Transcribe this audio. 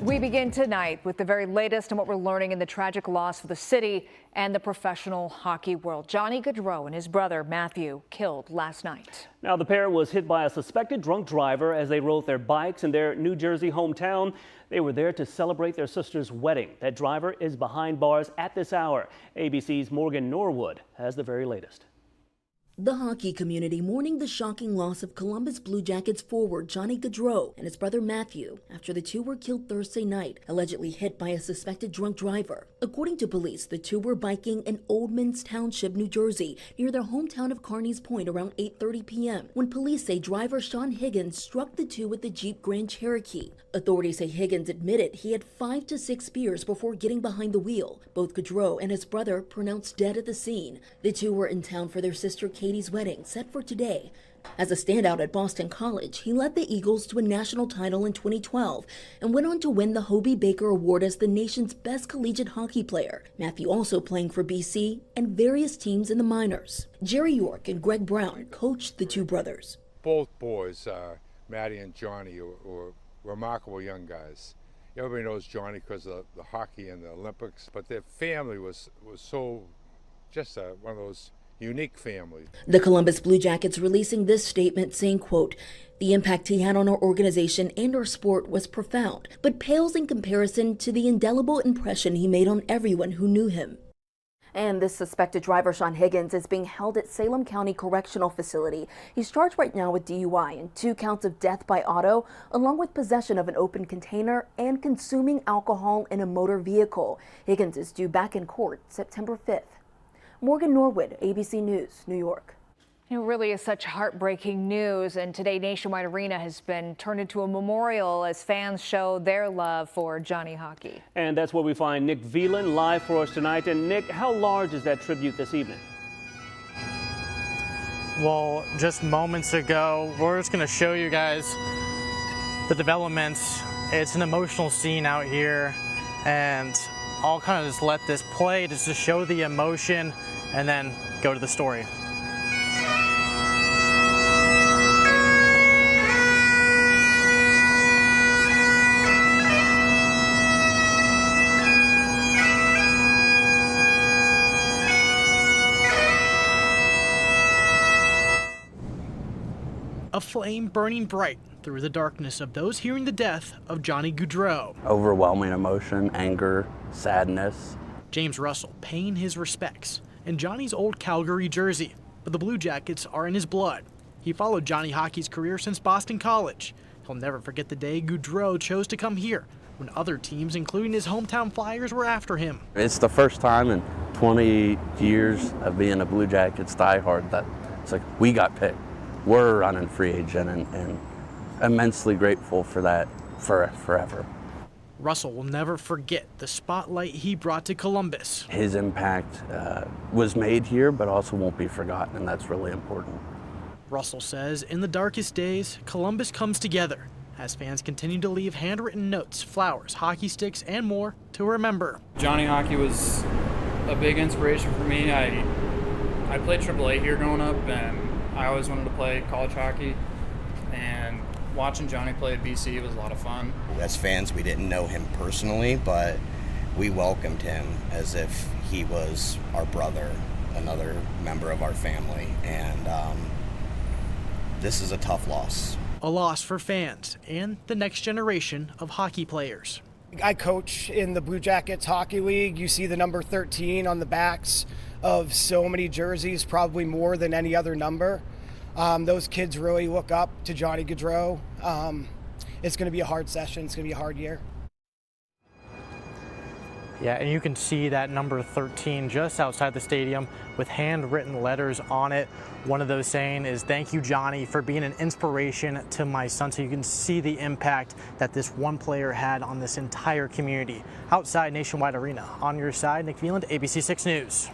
We begin tonight with the very latest on what we're learning in the tragic loss of the city and the professional hockey world. Johnny Gaudreau and his brother Matthew killed last night. Now, the pair was hit by a suspected drunk driver as they rode their bikes in their New Jersey hometown. They were there to celebrate their sister's wedding. That driver is behind bars at this hour. ABC's Morgan Norwood has the very latest. The hockey community mourning the shocking loss of Columbus Blue Jackets forward Johnny Gaudreau and his brother Matthew after the two were killed Thursday night, allegedly hit by a suspected drunk driver. According to police, the two were biking in Oldmans Township, New Jersey, near their hometown of Carneys Point around 8:30 p.m. when police say driver Sean Higgins struck the two with the Jeep Grand Cherokee. Authorities say Higgins admitted he had 5 to 6 beers before getting behind the wheel. Both Gaudreau and his brother pronounced dead at the scene. The two were in town for their sister Katie's wedding, set for today. As a standout at Boston College, he led the Eagles to a national title in 2012 and went on to win the Hobie Baker Award as the nation's best collegiate hockey player. Matthew also playing for BC and various teams in the minors. Jerry York and Greg Brown coached the two brothers. Both boys, Matty and Johnny, were remarkable young guys. Everybody knows Johnny because of the hockey and the Olympics, but their family was so just one of those unique family. The Columbus Blue Jackets releasing this statement saying, quote, "The impact he had on our organization and our sport was profound, but pales in comparison to the indelible impression he made on everyone who knew him." And this suspected driver, Sean Higgins, is being held at Salem County Correctional Facility. He's charged right now with DUI and 2 counts of death by auto, along with possession of an open container and consuming alcohol in a motor vehicle. Higgins is due back in court September 5th. Morgan Norwood, ABC News, New York. It really is such heartbreaking news, and today Nationwide Arena has been turned into a memorial as fans show their love for Johnny Hockey. And that's where we find Nick Veland live for us tonight. And Nick, how large is that tribute this evening? Well, just moments ago, we're just going to show you guys the developments. It's an emotional scene out here, and I'll kind of just let this play just to show the emotion and then go to the story. A flame burning bright through the darkness of those hearing the death of Johnny Gaudreau. Overwhelming emotion, anger, sadness. James Russell paying his respects in Johnny's old Calgary jersey, but the Blue Jackets are in his blood. He followed Johnny Hockey's career since Boston College. He'll never forget the day Gaudreau chose to come here when other teams, including his hometown Flyers, were after him. It's the first time in 20 years of being a Blue Jackets diehard that it's like we got picked. We're running free agent and immensely grateful for that forever. Russell will never forget the spotlight he brought to Columbus. His impact was made here, but also won't be forgotten, and that's really important. Russell says in the darkest days, Columbus comes together as fans continue to leave handwritten notes, flowers, hockey sticks, and more to remember. Johnny Hockey was a big inspiration for me. I played AAA here growing up, and I always wanted to play college hockey, and watching Johnny play at BC was a lot of fun. As fans, we didn't know him personally, but we welcomed him as if he was our brother, another member of our family, and this is a tough loss. A loss for fans and the next generation of hockey players. I coach in the Blue Jackets Hockey League. You see the number 13 on the backs of so many jerseys, probably more than any other number. Those kids really look up to Johnny Gaudreau. It's going to be a hard session. It's going to be a hard year. Yeah, and you can see that number 13 just outside the stadium with handwritten letters on it. One of those saying is, "Thank you, Johnny, for being an inspiration to my son." So you can see the impact that this one player had on this entire community. Outside Nationwide Arena, on your side, Nick Veland, ABC6 News.